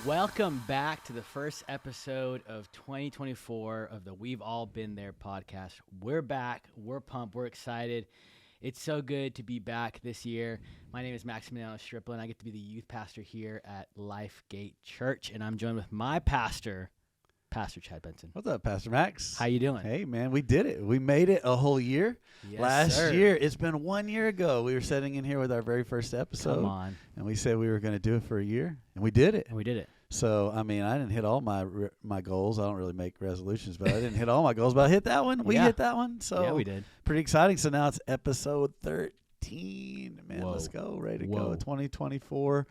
Welcome back to the first episode of 2024 of the We've All Been There podcast. We're back. We're pumped. We're excited. It's so good to be back this year. My name is Maximiliano Striplin. I get to be the youth pastor here at Life Gate Church, and I'm joined with my pastor, Pastor Chad Benson. What's up, Pastor Max? How you doing? Hey, man, we did it. We made it a whole year. Yes, Last sir. year, it's been 1 year ago. We were sitting in here with our very first episode. Come on. And we said we were going to do it for a year, and we did it. And we did it. So, I mean, I didn't hit all my goals. I don't really make resolutions, but I didn't hit all my goals. But I hit that one. We hit that one. So yeah, we did. Pretty exciting. So now it's episode 13. Man, Whoa. Let's go. Ready to Whoa. go. 2024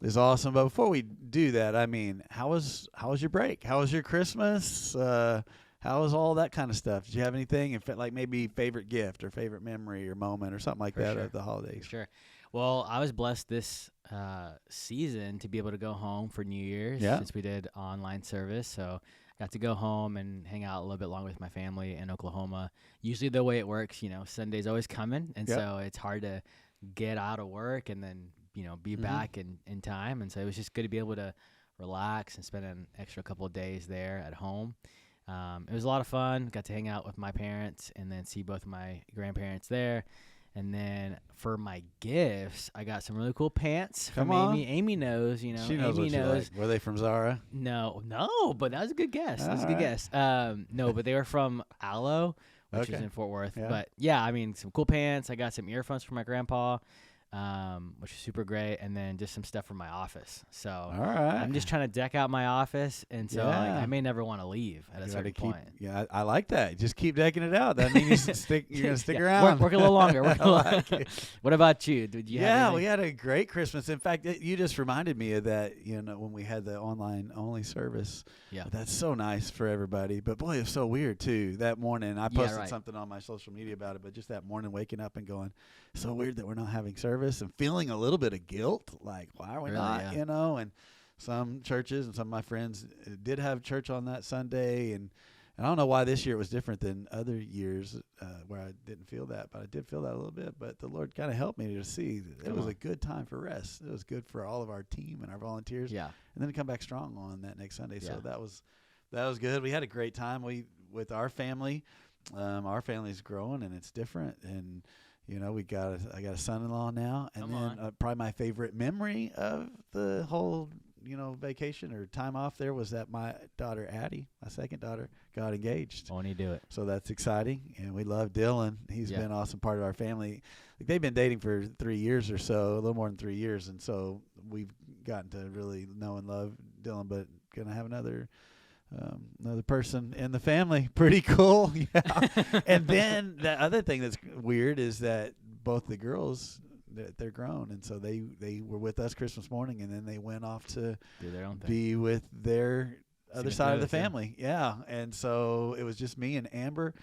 is awesome. But before we do that, I mean, how was your break? How was your Christmas? How was all that kind of stuff? Did you have anything, like maybe favorite gift or favorite memory or moment or something like For that sure. at the holidays? For sure. Well, I was blessed this season to be able to go home for New Year's since we did online service. So I got to go home and hang out a little bit longer with my family in Oklahoma. Usually the way it works, Sunday's always coming. And so it's hard to get out of work and then, be back in time. And so it was just good to be able to relax and spend an extra couple of days there at home. It was a lot of fun. Got to hang out with my parents and then see both of my grandparents there. And then for my gifts, I got some really cool pants from Amy. Amy knows, She knows Amy what you knows. like. Were they from Zara? No, but that was a good guess. That was a good All guess. No, but they were from Aloe, which is in Fort Worth. Yeah. But yeah, I mean, some cool pants. I got some earphones for my grandpa, which is super great. And then just some stuff from my office. So All right. I'm just trying to deck out my office. And so I may never want to leave at a certain point. Yeah, I like that. Just keep decking it out. That means you're going to stick around. Work a little longer. Like it. What about you? Did you have anything? We had a great Christmas. In fact, you just reminded me of that, when we had the online only service. Yeah. That's so nice for everybody. But boy, it was so weird too. That morning, I posted something on my social media about it, but just that morning waking up and going, so weird that we're not having service and feeling a little bit of guilt. Like, why are we not, And some churches and some of my friends did have church on that Sunday. And I don't know why this year it was different than other years where I didn't feel that, but I did feel that a little bit. But the Lord kind of helped me to see that it was a good time for rest. It was good for all of our team and our volunteers. Yeah. And then to come back strong on that next Sunday. So that was good. We had a great time. With our family. Our family's growing and it's different. And I got a son-in-law now. And probably my favorite memory of the whole vacation or time off there was that my daughter Addie, my second daughter, got engaged. Won't he do it? So that's exciting, and we love Dylan. He's been an awesome part of our family. They've been dating for 3 years or so, a little more than 3 years, and so we've gotten to really know and love Dylan. But gonna have another person in the family. Pretty cool, yeah. And then the other thing that's weird is that both the girls, they're grown, and so they were with us Christmas morning, and then they went off to do their own thing. Be with their other side of the family. Yeah. And so it was just me and Amber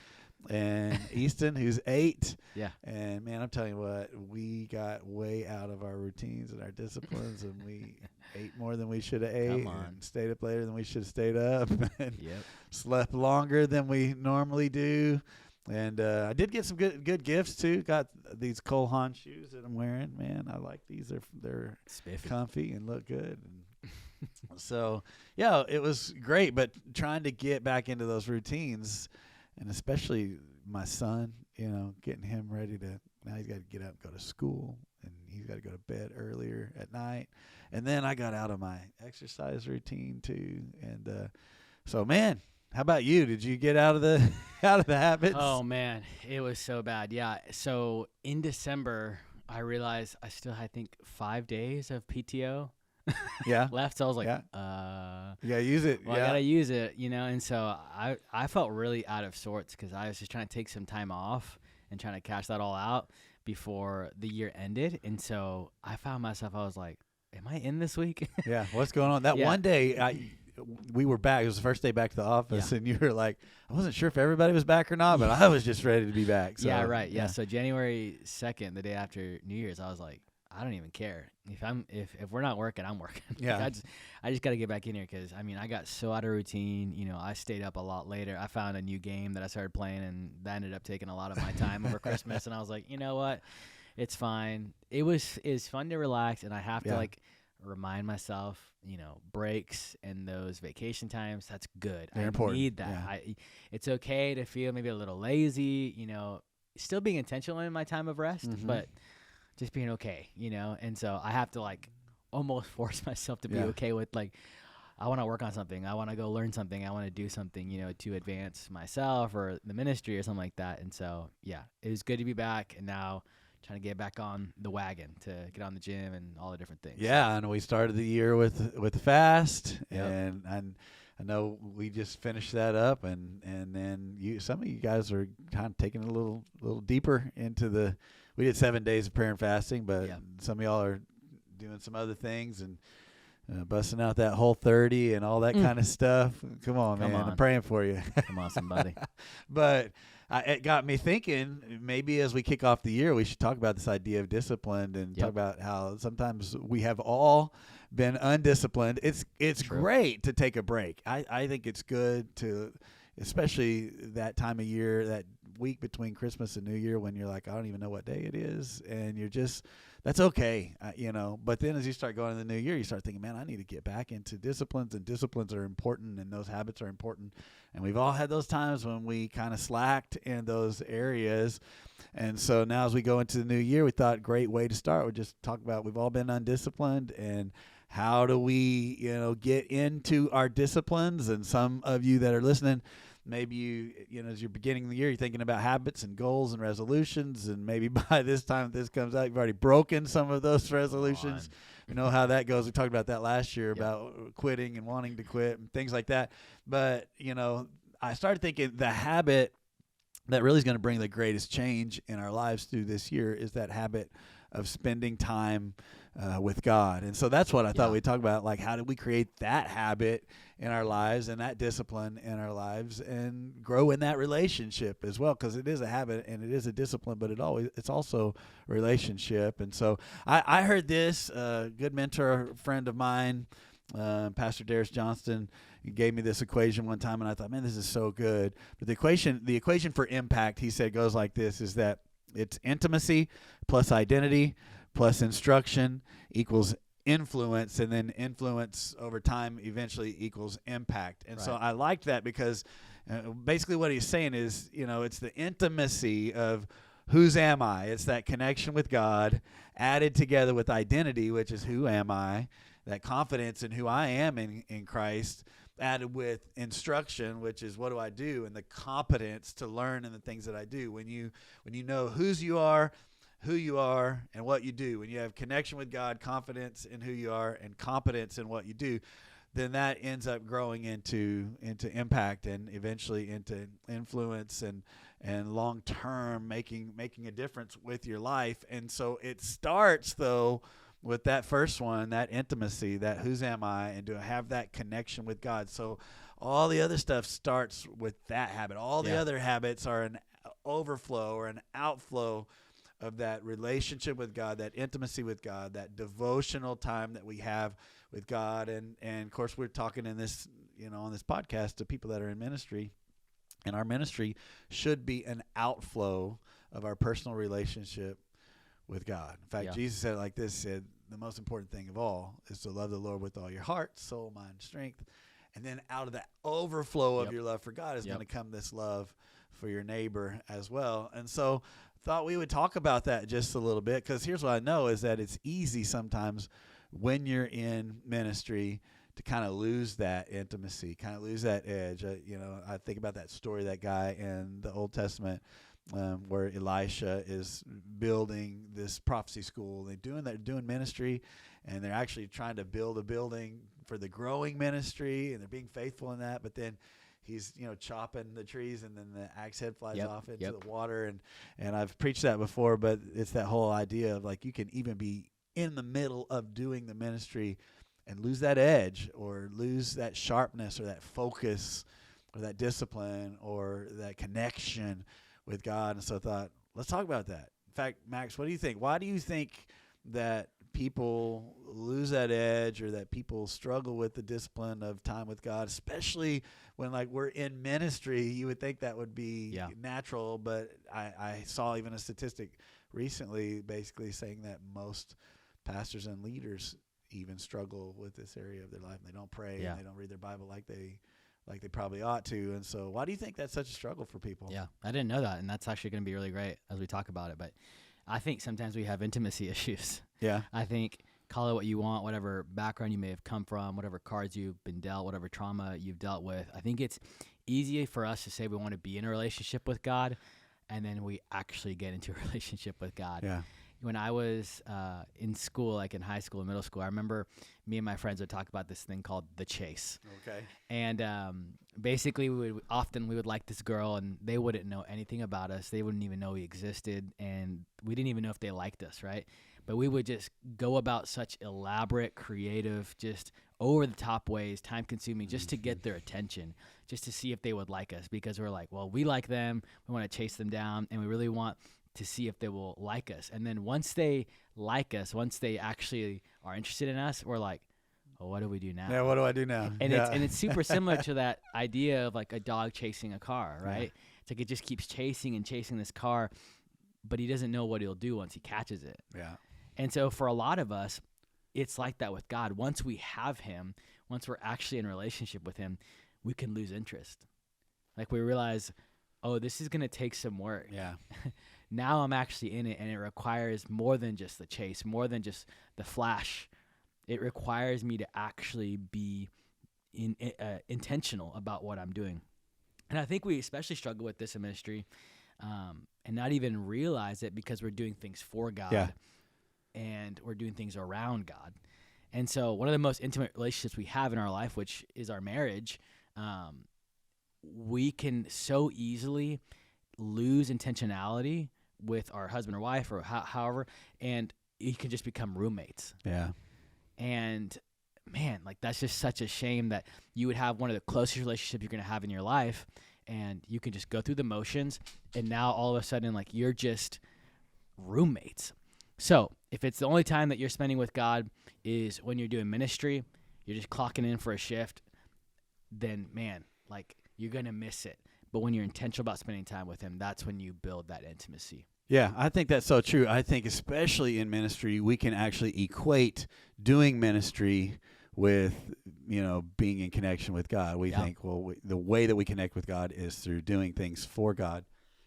and Easton, who's 8. Yeah. And man, I'm telling you what, we got way out of our routines and our disciplines, and we ate more than we should have ate, and stayed up later than we should have stayed up, and slept longer than we normally do. And I did get some good gifts too. Got these Cole Haan shoes that I'm wearing. Man, I like these. They're spiffy, comfy, and look good. And so it was great. But trying to get back into those routines, and especially my son, getting him ready to. Now he's got to get up and go to school, and he's got to go to bed earlier at night. And then I got out of my exercise routine too. And so man. How about you? Did you get out of the habits? Oh man, it was so bad. Yeah. So in December, I realized I still had, I think, 5 days of PTO left. So I was like, you gotta use it. Well, I gotta use it, And so I felt really out of sorts because I was just trying to take some time off and trying to cash that all out before the year ended. And so I found myself, I was like, am I in this week? Yeah. What's going on? That one day we were back. It was the first day back to the office, and you were like, I wasn't sure if everybody was back or not, but I was just ready to be back. So, yeah, right. Yeah. So January 2nd, the day after New Year's, I was like, I don't even care if we're not working, I'm working. Yeah. I just got to get back in here because I got so out of routine. I stayed up a lot later. I found a new game that I started playing, and that ended up taking a lot of my time over Christmas. And I was like, you know what, it's fine. It's fun to relax, and I have to remind myself, breaks and those vacation times, that's good. They're I important. need that. Yeah. It's okay to feel maybe a little lazy, still being intentional in my time of rest, but just being okay, and so I have to like almost force myself to be okay with like, I want to work on something. I want to go learn something. I want to do something, to advance myself or the ministry or something like that. And so, yeah, it was good to be back. And now trying to get back on the wagon to get on the gym and all the different things. Yeah, and we started the year with the fast, and I know we just finished that up, and then some of you guys are kind of taking a little deeper into the. We did 7 days of prayer and fasting, but some of y'all are doing some other things and. Busting out that Whole30 and all that kind of stuff. Come on, man. I'm praying for you. Come on, somebody. But it got me thinking, maybe as we kick off the year, we should talk about this idea of discipline and talk about how sometimes we have all been undisciplined. It's great to take a break. I think it's good to, especially that time of year, that week between Christmas and New Year when you're like, I don't even know what day it is. And you're just, that's okay, But then as you start going to the new year, you start thinking, man, I need to get back into disciplines, and disciplines are important, and those habits are important. And we've all had those times when we kind of slacked in those areas. And so now as we go into the new year, we thought great way to start would just talk about we've all been undisciplined and how do we, get into our disciplines. And some of you that are listening, maybe you as you're beginning the year, you're thinking about habits and goals and resolutions, and maybe by this time this comes out, you've already broken some of those resolutions. You know how that goes. We talked about that last year about quitting and wanting to quit and things like that. But, I started thinking the habit that really is going to bring the greatest change in our lives through this year is that habit of spending time with God. And so that's what I thought we'd talk about, like how did we create that habit in our lives and that discipline in our lives and grow in that relationship as well, because it is a habit and it is a discipline, but it's also a relationship. And so I heard this, good mentor friend of mine, Pastor Darius Johnston, gave me this equation one time, and I thought, man, this is so good. But the equation for impact, he said, goes like this, is that it's intimacy plus identity plus instruction equals influence, and then influence over time eventually equals impact. And so I liked that because basically what he's saying is, it's the intimacy of whose am I? It's that connection with God added together with identity, which is who am I? That confidence in who I am in Christ, added with instruction, which is what do I do, and the competence to learn in the things that I do. When you know whose you are, who you are, and what you do, when you have connection with God, confidence in who you are, and competence in what you do, then that ends up growing into impact and eventually into influence and long-term making a difference with your life. And so it starts, though, with that first one, that intimacy, that whose am I, and to have that connection with God. So all the other stuff starts with that habit. All the other habits are an overflow or an outflow of that relationship with God, that intimacy with God, that devotional time that we have with God. And of course, we're talking in this, on this podcast to people that are in ministry. And our ministry should be an outflow of our personal relationship with God. In fact, Jesus said it like this, said, the most important thing of all is to love the Lord with all your heart, soul, mind, strength. And then out of that overflow of your love for God is going to come this love for your neighbor as well. And so thought we would talk about that just a little bit, because here's what I know is that it's easy sometimes when you're in ministry to kind of lose that intimacy, kind of lose that edge. I think about that story, that guy in the Old Testament where Elisha is building this prophecy school. They're doing ministry, and they're actually trying to build a building for the growing ministry, and they're being faithful in that. But then he's chopping the trees, and then the axe head flies off into the water. And I've preached that before, but it's that whole idea of like you can even be in the middle of doing the ministry and lose that edge or lose that sharpness or that focus or that discipline or that connection with God. And so I thought, let's talk about that. In fact, Max, what do you think? Why do you think that people lose that edge or that people struggle with the discipline of time with God, especially when like we're in ministry? You would think that would be natural, but I saw even a statistic recently basically saying that most pastors and leaders even struggle with this area of their life. They don't pray Yeah. and they don't read their Bible like they probably ought to. And so why do you think that's such a struggle for people? Yeah, I didn't know that, and that's actually going to be really great as we talk about it. But I think sometimes we have intimacy issues. Yeah. I think, call it what you want, whatever background you may have come from, whatever cards you've been dealt, whatever trauma you've dealt with. I think it's easy for us to say we want to be in a relationship with God, and then we actually get into a relationship with God. Yeah. When I was in school, like in high school and middle school, I remember me and my friends would talk about this thing called the chase. Okay. And basically, we would like this girl, and they wouldn't know anything about us. They wouldn't even know we existed, and we didn't even know if they liked us, right? But we would just go about such elaborate, creative, just over-the-top ways, time-consuming, just to get their attention, just to see if they would like us, because we're like, well, we like them, we want to chase them down, and we really want to see if they will like us. And then once they like us, once they actually are interested in us, we're like, well, what do we do now? Yeah, what do I do now? And it's super similar to that idea of like a dog chasing a car, right? Yeah. It's like it just keeps chasing and chasing this car, but he doesn't know what he'll do once he catches it. Yeah. And so for a lot of us, it's like that with God. Once we have him, once we're actually in a relationship with him, we can lose interest. Like we realize, oh, this is going to take some work. Yeah. Now I'm actually in it, and it requires more than just the chase, more than just the flash. It requires me to actually be intentional about what I'm doing. And I think we especially struggle with this in ministry and not even realize it because we're doing things for God and we're doing things around God. And so one of the most intimate relationships we have in our life, which is our marriage, we can so easily lose intentionality with our husband or wife or however, and you can just become roommates. Yeah. And man, like that's just such a shame that you would have one of the closest relationships you're going to have in your life, and you can just go through the motions, and now all of a sudden, like you're just roommates. So if it's the only time that you're spending with God is when you're doing ministry, you're just clocking in for a shift, then man, like you're going to miss it. But when you're intentional about spending time with him, that's when you build that intimacy. Yeah, I think that's so true. I think especially in ministry, we can actually equate doing ministry with, being in connection with God. We think, well, the way that we connect with God is through doing things for God.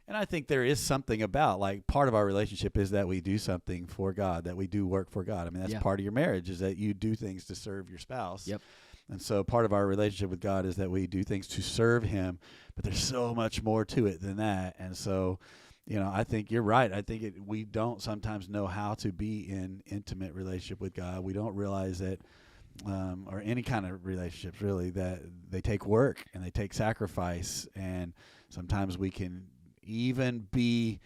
And I think there is something about, like, part of our relationship is that we do something for God, that we do work for God. I mean, that's part of your marriage, is that you do things to serve your spouse. Yep. And so part of our relationship with God is that we do things to serve him, but there's so much more to it than that. And so, I think you're right. I think we don't sometimes know how to be in intimate relationship with God. We don't realize that, or any kind of relationships really, that they take work and they take sacrifice. And sometimes we can even be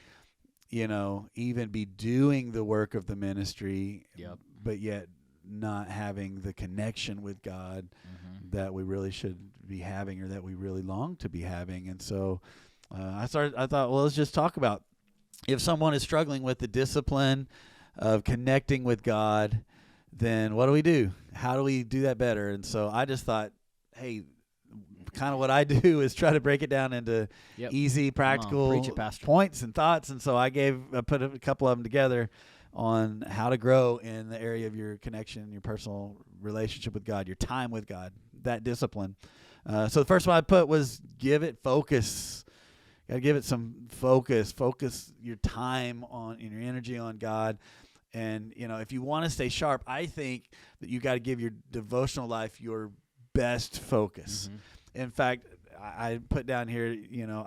doing the work of the ministry, but yet not having the connection with God that we really should be having, or that we really long to be having. And so I thought, well, let's just talk about if someone is struggling with the discipline of connecting with God, then what do we do? How do we do that better? And so I just thought, hey, kind of what I do is try to break it down into easy, practical points and thoughts. And so I put a couple of them together on how to grow in the area of your connection, your personal relationship with God, your time with God, that discipline. So the first one I put was give it focus. Got to give it some focus. Focus your time and your energy on God. And, if you want to stay sharp, I think that you got to give your devotional life your best focus. Mm-hmm. In fact, I put down here,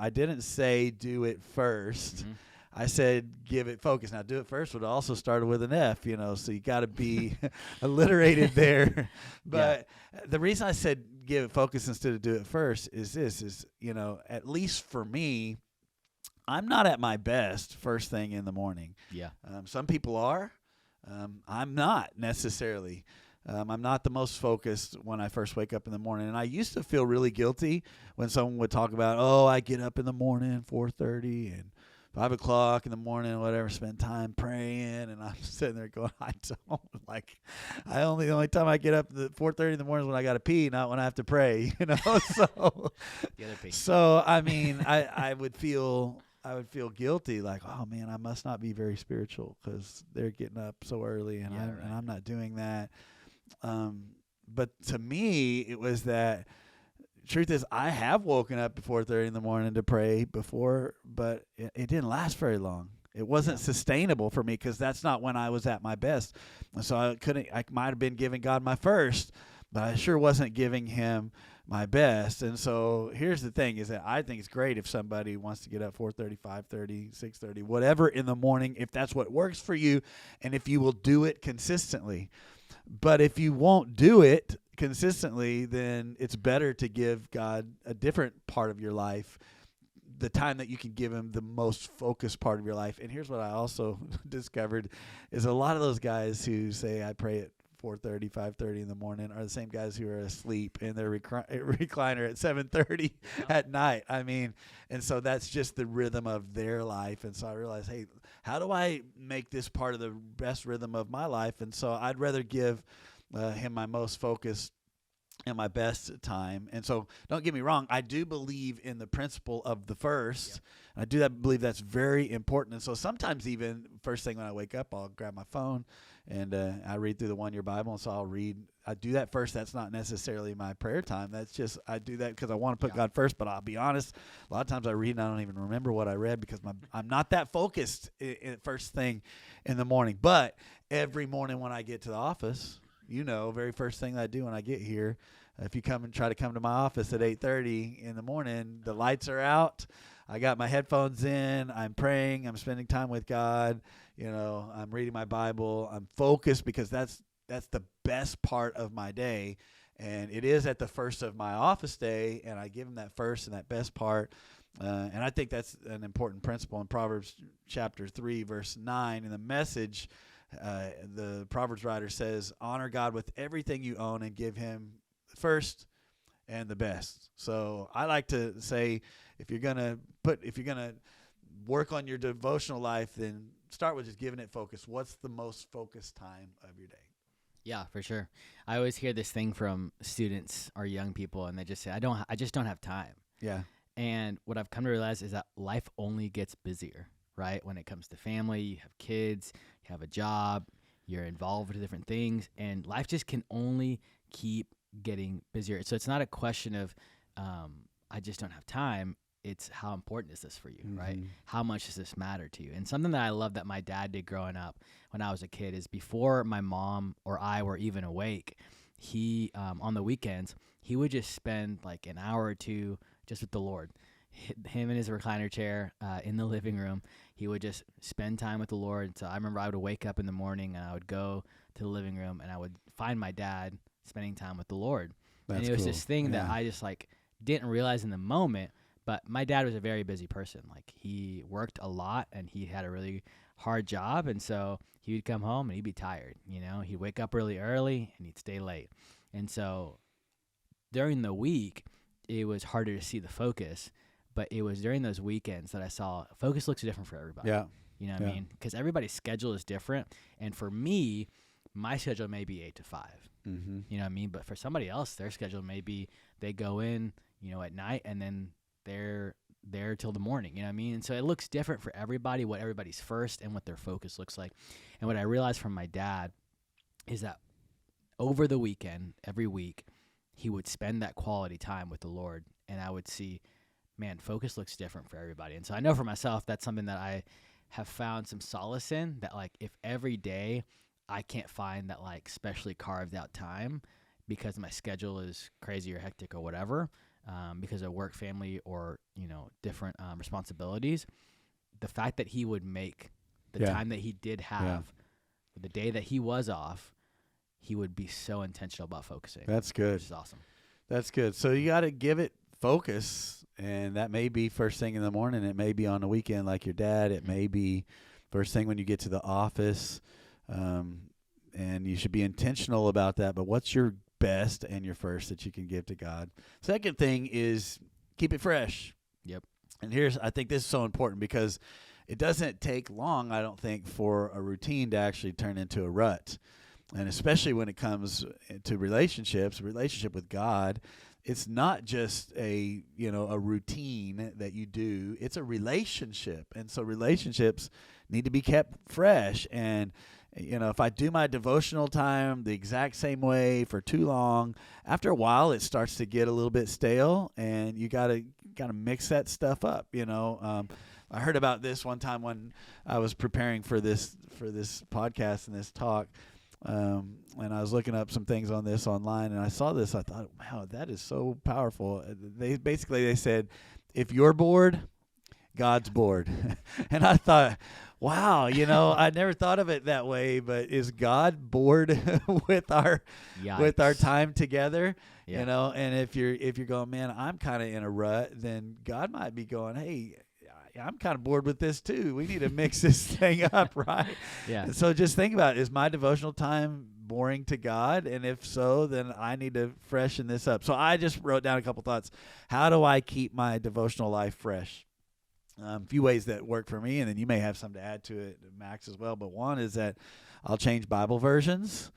I didn't say do it first. Mm-hmm. I said give it focus. Now, do it first would also start with an F, so you got to be alliterated there. But the reason I said give it focus instead of do it first is at least for me, I'm not at my best first thing in the morning. Yeah. Some people are. I'm not necessarily. I'm not the most focused when I first wake up in the morning. And I used to feel really guilty when someone would talk about, I get up in the morning, 4:30 and 5 o'clock in the morning, whatever, spend time praying. And I'm sitting there going, I don't. The only time I get up at 4:30 in the morning is when I got to pee, not when I have to pray, So, I mean, I would feel guilty, like, oh man, I must not be very spiritual because they're getting up so early and I'm not doing that. But to me, it was that truth is I have woken up at 4:30 in the morning to pray before, but it didn't last very long. It wasn't sustainable for me because that's not when I was at my best. So I might have been giving God my first, but I sure wasn't giving him my best. And so here's the thing is that I think it's great if somebody wants to get up 4:30, 5:30, 6:30, whatever in the morning, if that's what works for you and if you will do it consistently. But if you won't do it consistently, then it's better to give God a different part of your life, the time that you can give him the most focused part of your life. And here's what I also discovered is a lot of those guys who say I pray at 4:30, 5:30 in the morning are the same guys who are asleep in their recliner at 7:30 at night. I mean, and so that's just the rhythm of their life. And so I realized, hey, how do I make this part of the best rhythm of my life? And so I'd rather give him my most focused and my best time. And so don't get me wrong, I do believe in the principle of the first. Yeah. I do believe that's very important. And so sometimes even first thing when I wake up, I'll grab my phone and I read through the 1-year Bible. And so I do that first. That's not necessarily my prayer time. That's just, I do that because I want to put God first. But I'll be honest, a lot of times I read and I don't even remember what I read because I'm not that focused first thing in the morning. But every morning when I get to the office, very first thing that I do when I get here, if you try to come to my office at 8:30 in the morning, the lights are out. I got my headphones in. I'm praying. I'm spending time with God. I'm reading my Bible. I'm focused because that's the best part of my day. And it is at the first of my office day, and I give him that first and that best part. And I think that's an important principle in Proverbs chapter 3, verse 9. In the Message, the Proverbs writer says, honor God with everything you own and give him first and the best. So I like to say, if you're gonna work on your devotional life, then start with just giving it focus. What's the most focused time of your day? Yeah, for sure. I always hear this thing from students or young people, and they just say, I just don't have time. Yeah. And what I've come to realize is that life only gets busier, right? When it comes to family, you have kids, you have a job, you're involved with different things, and life just can only keep getting busier. So it's not a question of I just don't have time. It's how important is this for you, right? How much does this matter to you? And something that I love that my dad did growing up when I was a kid is before my mom or I were even awake, he on the weekends, he would just spend like an hour or two just with the Lord. Him in his recliner chair in the living room, he would just spend time with the Lord. So I remember I would wake up in the morning and I would go to the living room and I would find my dad spending time with the Lord. And it was this thing that I just didn't realize in the moment, but my dad was a very busy person. Like he worked a lot and he had a really hard job. And so he would come home and he'd be tired. He'd wake up really early and he'd stay late. And so during the week, it was harder to see the focus, but it was during those weekends that I saw focus looks different for everybody. Yeah. You know what I mean? Because everybody's schedule is different. And for me, my schedule may be 8 to 5. Mm-hmm. You know what I mean? But for somebody else, their schedule may be they go in, at night and then they're there till the morning. You know what I mean? And so it looks different for everybody, what everybody's first and what their focus looks like. And what I realized from my dad is that over the weekend, every week, he would spend that quality time with the Lord. And I would see, man, focus looks different for everybody. And so I know for myself, that's something that I have found some solace in, that if every day I can't find that specially carved out time because my schedule is crazy or hectic or whatever, because of work, family, or different responsibilities, the fact that he would make the time that he did have, the day that he was off, he would be so intentional about focusing. That's good. Which is awesome. That's good. So you got to give it focus, and that may be first thing in the morning. It may be on the weekend like your dad. It may be first thing when you get to the office. And you should be intentional about that. But what's your best and your first that you can give to God? Second thing is keep it fresh. Yep. And I think this is so important because it doesn't take long, I don't think, for a routine to actually turn into a rut. And especially when it comes to relationship with God, it's not just a routine that you do. It's a relationship. And so relationships need to be kept fresh. And if I do my devotional time the exact same way for too long, after a while it starts to get a little bit stale, and you gotta mix that stuff up. I heard about this one time when I was preparing for this podcast and this talk, and I was looking up some things on this online, and I saw this. I thought, wow, that is so powerful. They said, if you're bored, God's bored. And I thought, wow, I never thought of it that way, but is God bored with our time together? Yeah. And if you're going, man, I'm kind of in a rut, then God might be going, hey, I'm kind of bored with this too. We need to mix this thing up, right? Yeah. So just think about it. Is my devotional time boring to God? And if so, then I need to freshen this up. So I just wrote down a couple thoughts. How do I keep my devotional life fresh? A few ways that work for me, and then you may have some to add to it, Max, as well. But one is that I'll change Bible versions.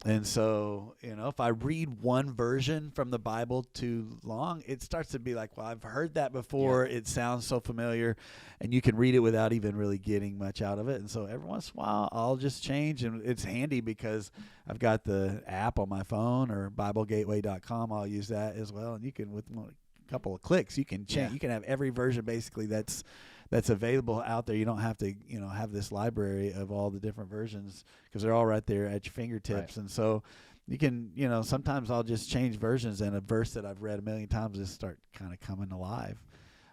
And so, if I read one version from the Bible too long, it starts to be like, well, I've heard that before. Yeah. It sounds so familiar, and you can read it without even really getting much out of it. And so every once in a while, I'll just change, and it's handy because I've got the app on my phone, or BibleGateway.com. I'll use that as well. And you can, with a couple of clicks, you can change. Yeah. You can have every version basically that's available out there. You don't have to, have this library of all the different versions, because they're all right there at your fingertips. Right. And so you can, sometimes I'll just change versions, and a verse that I've read a million times just start kind of coming alive.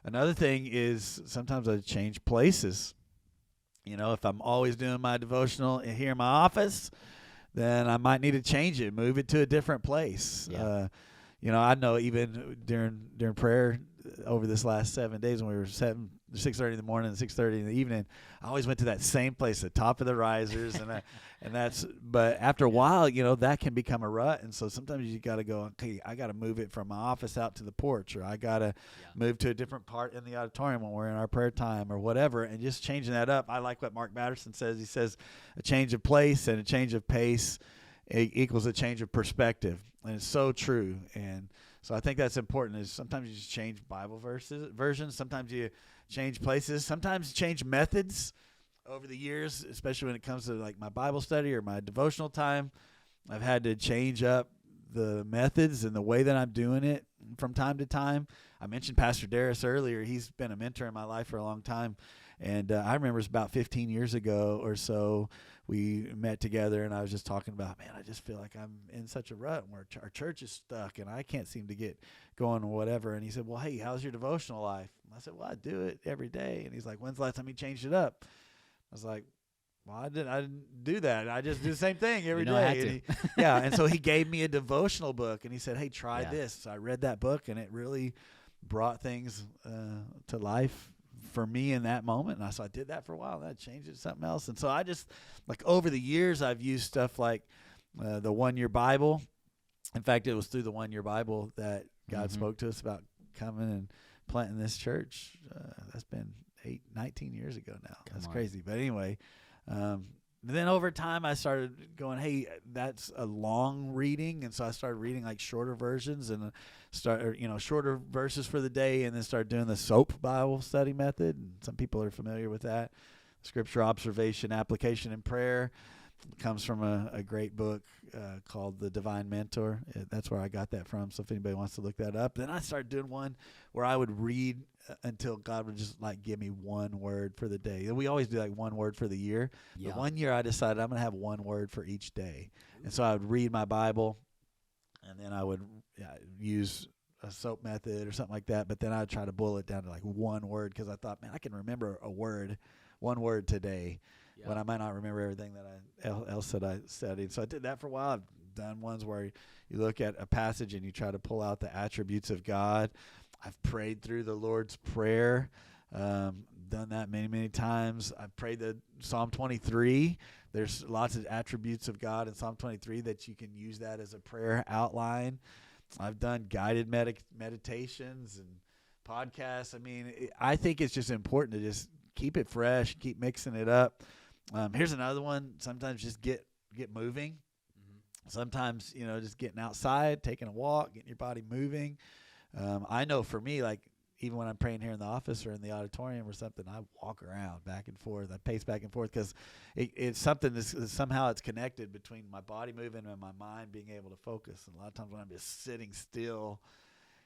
Another thing is sometimes I change places. If I'm always doing my devotional here in my office, then I might need to change it, move it to a different place. Yeah. I know even during prayer over this last 7 days, when we were 6:30 in the morning and 6:30 in the evening, I always went to that same place, the top of the risers, but after a while, that can become a rut, and so sometimes you got to go, okay, I got to move it from my office out to the porch, or I got to move to a different part in the auditorium when we're in our prayer time, or whatever, and just changing that up. I like what Mark Batterson says. He says a change of place and a change of pace equals a change of perspective, and it's so true. And so I think that's important. Is sometimes you just change Bible versions, sometimes you change places, sometimes change methods over the years, especially when it comes to like my Bible study or my devotional time. I've had to change up the methods and the way that I'm doing it from time to time. I mentioned Pastor Darius earlier. He's been a mentor in my life for a long time. And I remember it's about 15 years ago or so, we met together, and I was just talking about, man, I just feel like I'm in such a rut where our church is stuck and I can't seem to get going or whatever. And he said, well, hey, how's your devotional life? I said, well, I do it every day. And he's like, when's the last time you changed it up? I was like, well, I didn't do that. I just do the same thing every day. And so he gave me a devotional book, and he said, hey, try this. So I read that book, and it really brought things to life for me in that moment. And so I did that for a while, and I changed it to something else. And so I just, like, over the years, I've used stuff like the 1 Year Bible. In fact, it was through the 1 Year Bible that God spoke to us about coming and planting this church. That's been 19 years ago now. That's crazy. But anyway, then over time I started going, hey, that's a long reading. And so I started reading like shorter versions and shorter verses for the day, and then started doing the SOAP Bible study method. And some people are familiar with that. Scripture, observation, application, and prayer. It comes from a great book called The Divine Mentor. That's where I got that from. So if anybody wants to look that up. Then I started doing one where I would read until God would just like give me one word for the day. We always do like one word for the year. Yeah. But 1 year I decided I'm going to have one word for each day. And so I would read my Bible, and then I would use a SOAP method or something like that. But then I would try to boil it down to like one word, because I thought, man, I can remember one word today. Yeah. When I might not remember everything that else that I studied. So I did that for a while. I've done ones where you look at a passage and you try to pull out the attributes of God. I've prayed through the Lord's Prayer. Done that many, many times. I've prayed the Psalm 23. There's lots of attributes of God in Psalm 23 that you can use that as a prayer outline. I've done guided meditations and podcasts. I mean, I think it's just important to just keep it fresh, keep mixing it up. Here's another one. Sometimes just get moving. Mm-hmm. Sometimes, just getting outside, taking a walk, getting your body moving. I know for me, like even when I'm praying here in the office or in the auditorium or something, I walk around back and forth. I pace back and forth because it's something that's somehow it's connected between my body moving and my mind being able to focus. And a lot of times when I'm just sitting still,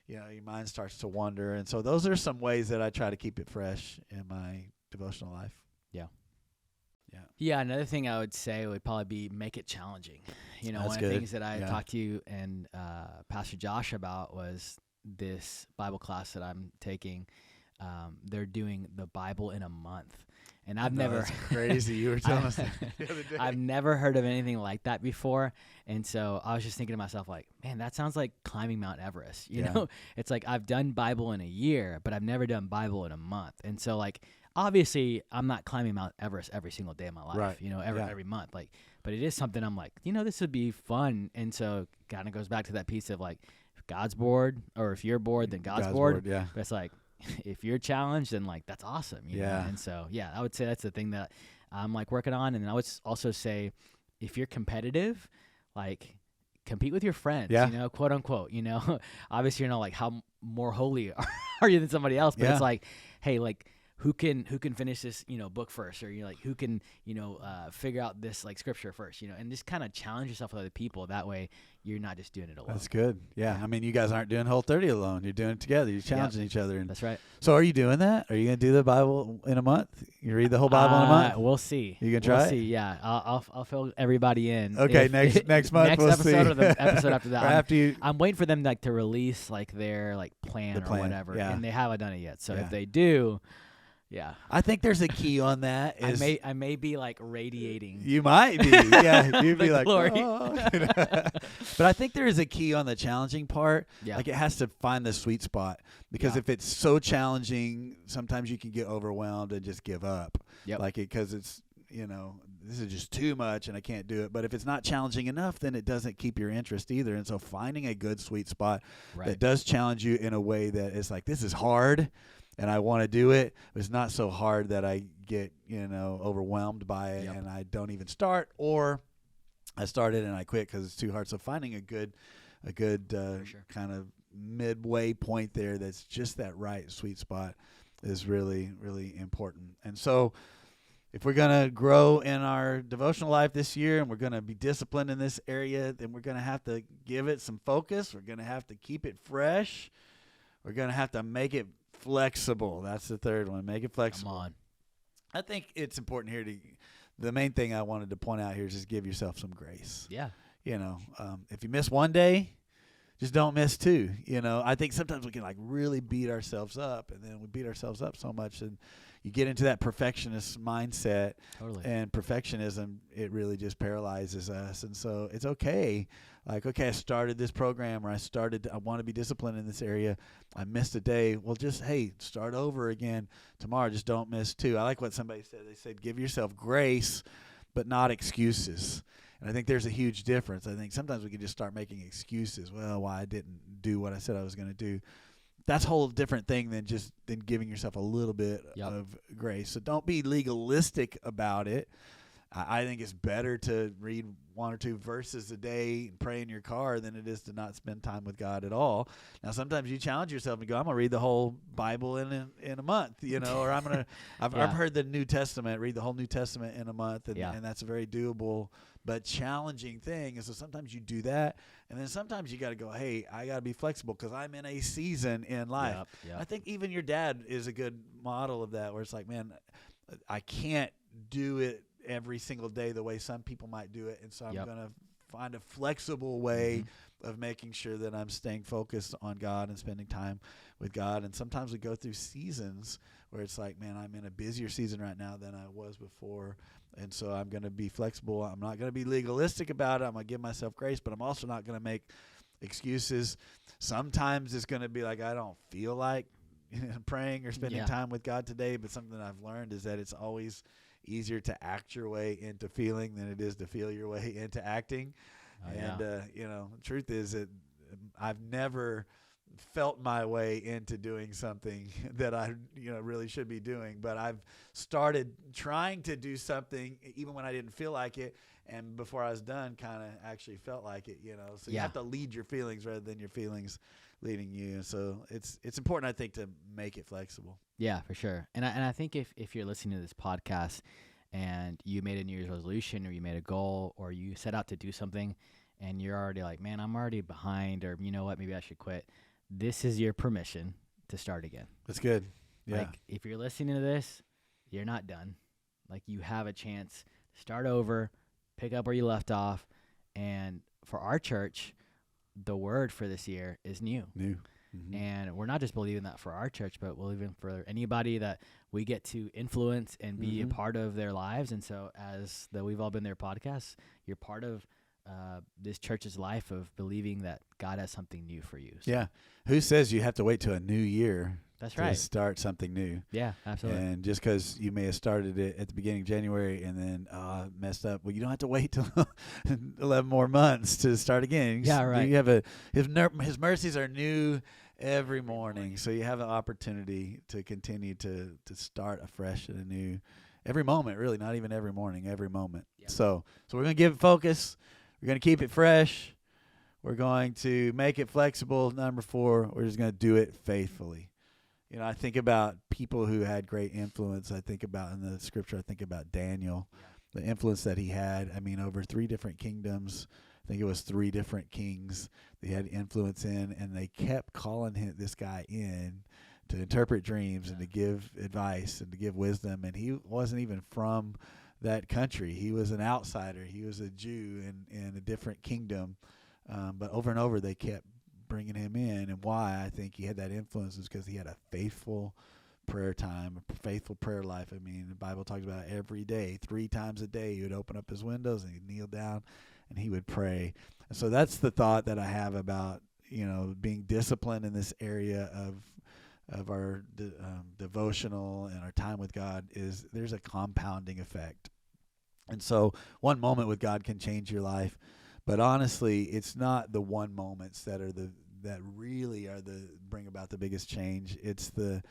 your mind starts to wander. And so those are some ways that I try to keep it fresh in my devotional life. Yeah. Yeah, another thing I would say would probably be make it challenging. That's one of the things that I talked to you and Pastor Josh about was this Bible class that I'm taking. They're doing the Bible in a month. And I've never that's crazy. You were telling us that the other day. I've never heard of anything like that before. And so I was just thinking to myself, like, man, that sounds like climbing Mount Everest. You know, it's like I've done Bible in a year, but I've never done Bible in a month. And so, like, obviously, I'm not climbing Mount Everest every single day of my life, right. Every month. Like, but it is something I'm like, this would be fun. And so kind of goes back to that piece of like, if God's bored, or if you're bored, then God's bored. Yeah. But it's like, if you're challenged, then like, that's awesome. You know? And so, I would say that's the thing that I'm like working on. And I would also say, if you're competitive, like, compete with your friends, quote unquote, obviously you're not like how more holy are you than somebody else, but it's like, hey, like, who can finish this, book first, or you're like, who can, figure out this like scripture first, and just kind of challenge yourself with other people. That way you're not just doing it alone. That's good. Yeah. I mean, you guys aren't doing Whole30 alone. You're doing it together. You're challenging each other. And that's right. So are you doing that? Are you going to do the Bible in a month? You read the whole Bible in a month? We'll see. You going to try We'll it? see. Yeah. I'll fill everybody in. Okay. Next month. Next we'll episode see. or the episode after that. I'm waiting for them like to release like their like plan or whatever. Yeah. And they haven't done it yet. So if they do, yeah, I think there's a key on that. I may be like radiating. You might be, yeah. You'd be like, glory. Oh. But I think there is a key on the challenging part. Yeah. Like it has to find the sweet spot, because if it's so challenging, sometimes you can get overwhelmed and just give up. Yep. Like because it's this is just too much and I can't do it. But if it's not challenging enough, then it doesn't keep your interest either. And so finding a good sweet spot that does challenge you in a way that is like, this is hard and I want to do it, but it's not so hard that I get, overwhelmed by it and I don't even start, or I started and I quit because it's too hard. So finding a good kind of midway point there that's just that right sweet spot is really, really important. And so if we're going to grow in our devotional life this year and we're going to be disciplined in this area, then we're going to have to give it some focus. We're going to have to keep it fresh. We're going to have to make it flexible. That's the third one. Make it flexible. Come on. I think it's important here the main thing I wanted to point out here is just give yourself some grace. Yeah. If you miss one day, just don't miss two. I think sometimes we can like really beat ourselves up, and then we beat ourselves up so much, and you get into that perfectionist mindset. Totally. And perfectionism, it really just paralyzes us. And so it's okay. Like, okay, I started this program, or I want to be disciplined in this area. I missed a day. Well, just, hey, start over again tomorrow. Just don't miss two. I like what somebody said. They said, give yourself grace, but not excuses. And I think there's a huge difference. I think sometimes we can just start making excuses. Well, why I didn't do what I said I was going to do. That's a whole different thing than giving yourself a little bit of grace. So don't be legalistic about it. I think it's better to read 1 or 2 verses a day and pray in your car than it is to not spend time with God at all. Now, sometimes you challenge yourself and go, I'm going to read the whole Bible in a month, or I'm going to, I've heard the New Testament, read the whole New Testament in a month, and that's a very doable but challenging thing. And so sometimes you do that, and then sometimes you got to go, hey, I got to be flexible because I'm in a season in life. Yep. I think even your dad is a good model of that, where it's like, man, I can't do it every single day the way some people might do it, and so I'm going to find a flexible way of making sure that I'm staying focused on God and spending time with God. And sometimes we go through seasons where it's like, man, I'm in a busier season right now than I was before, and so I'm going to be flexible. I'm not going to be legalistic about it. I'm going to give myself grace, but I'm also not going to make excuses. Sometimes it's going to be like, I don't feel like praying or spending time with God today, but something I've learned is that it's always easier to act your way into feeling than it is to feel your way into acting. The truth is that I've never felt my way into doing something that I really should be doing, but I've started trying to do something even when I didn't feel like it, and before I was done kind of actually felt like it, so you have to lead your feelings rather than your feelings leading you. And so it's important, I think, to make it flexible. Yeah, for sure. And I think if you're listening to this podcast and you made a New Year's resolution, or you made a goal, or you set out to do something and you're already like, man, I'm already behind, or you know what, maybe I should quit. This is your permission to start again. That's good. Yeah. Like, if you're listening to this, you're not done. Like, you have a chance to start over, pick up where you left off. And for our church, the word for this year is new. Mm-hmm. And we're not just believing that for our church, but we're believing for anybody that we get to influence and be a part of their lives. And so as the We've All Been There podcast, you're part of this church's life of believing that God has something new for you. So. Yeah. Who says you have to wait till a new year to start something new? Yeah, absolutely. And just because you may have started it at the beginning of January and then messed up, well, you don't have to wait till 11 more months to start again. Yeah, right. You have his mercies are new every morning, so you have an opportunity to continue to start afresh and anew every moment. Really, not even every morning, every moment. Yep. So we're gonna give it focus. We're going to keep it fresh. We're going to make it flexible. Number 4, we're just going to do it faithfully. I think about people who had great influence. I think about in the scripture, I think about Daniel, the influence that he had. I mean, over 3 different kingdoms. I think it was 3 different kings they had influence in, and they kept calling this guy in to interpret dreams and to give advice and to give wisdom. And he wasn't even from that country. He was an outsider. He was a Jew in a different kingdom. But over and over, they kept bringing him in. And why I think he had that influence is because he had a faithful prayer time, a faithful prayer life. I mean, the Bible talks about every day, 3 times a day, he would open up his windows and he'd kneel down and he would pray. And so that's the thought that I have about, being disciplined in this area of our devotional and our time with God is there's a compounding effect. And so one moment with God can change your life, but honestly, it's not the one moments that really bring about the biggest change. It's the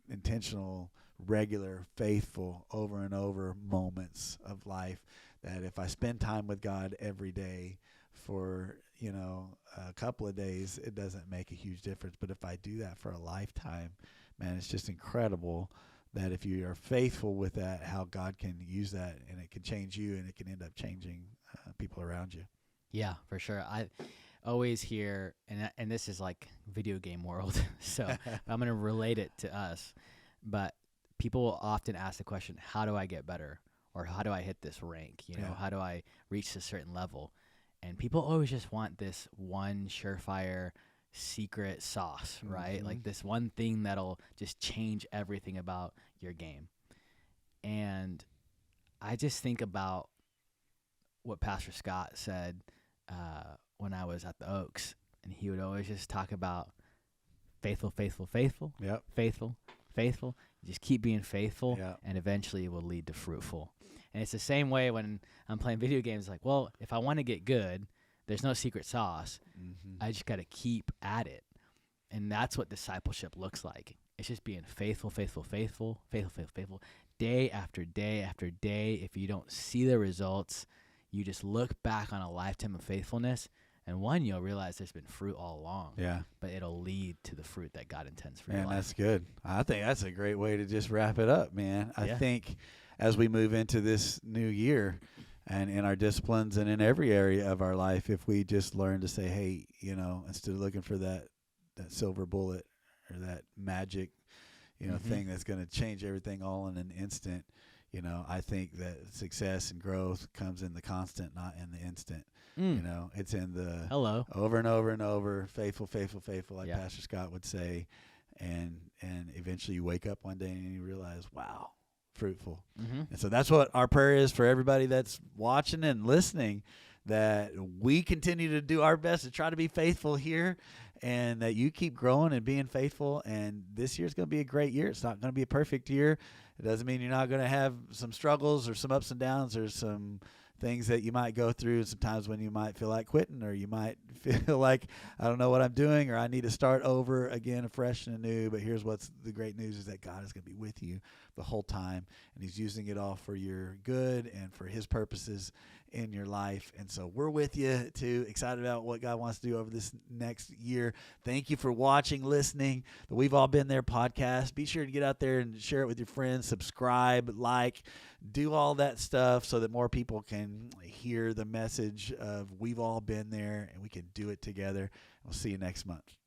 intentional, regular, faithful, over and over moments of life that if I spend time with God every day for a couple of days, it doesn't make a huge difference. But if I do that for a lifetime, man, it's just incredible that if you are faithful with that, how God can use that and it can change you and it can end up changing people around you. Yeah, for sure. I always hear, and this is like video game world, so I'm going to relate it to us, but people will often ask the question, how do I get better? Or how do I hit this rank? How do I reach a certain level? And people always just want this one surefire secret sauce, right? Mm-hmm. Like this one thing that'll just change everything about your game. And I just think about what Pastor Scott said when I was at the Oaks. And he would always just talk about faithful, faithful, faithful, yep. faithful, faithful. Just keep being faithful, yep. and eventually it will lead to fruitful. And it's the same way when I'm playing video games. Like, well, if I want to get good, there's no secret sauce. Mm-hmm. I just got to keep at it. And that's what discipleship looks like. It's just being faithful, faithful, faithful, faithful, faithful, faithful, day after day after day. If you don't see the results, you just look back on a lifetime of faithfulness, and you'll realize there's been fruit all along. Yeah. But it'll lead to the fruit that God intends for your life. Man, that's good. I think that's a great way to just wrap it up, man. I think as we move into this new year and in our disciplines and in every area of our life, if we just learn to say, hey, instead of looking for that silver bullet or that magic, mm-hmm. thing that's going to change everything all in an instant, I think that success and growth comes in the constant, not in the instant. It's in the over and over and over, faithful, faithful, faithful, like Pastor Scott would say. And eventually you wake up one day and you realize, wow, fruitful. Mm-hmm. And so that's what our prayer is for everybody that's watching and listening, that we continue to do our best to try to be faithful here, and that you keep growing and being faithful. And this year's going to be a great year. It's not going to be a perfect year. It doesn't mean you're not going to have some struggles or some ups and downs or some things that you might go through, and sometimes when you might feel like quitting, or you might feel like, I don't know what I'm doing, or I need to start over again, fresh and anew. But here's what's the great news is that God is going to be with you the whole time, and he's using it all for your good and for his purposes in your life. And so we're with you too, excited about what God wants to do over this next year. Thank you for watching, listening, the We've All Been There podcast. Be sure to get out there and share it with your friends, subscribe, like, do all that stuff so that more people can hear the message of we've all been there and we can do it together. We'll see you next month.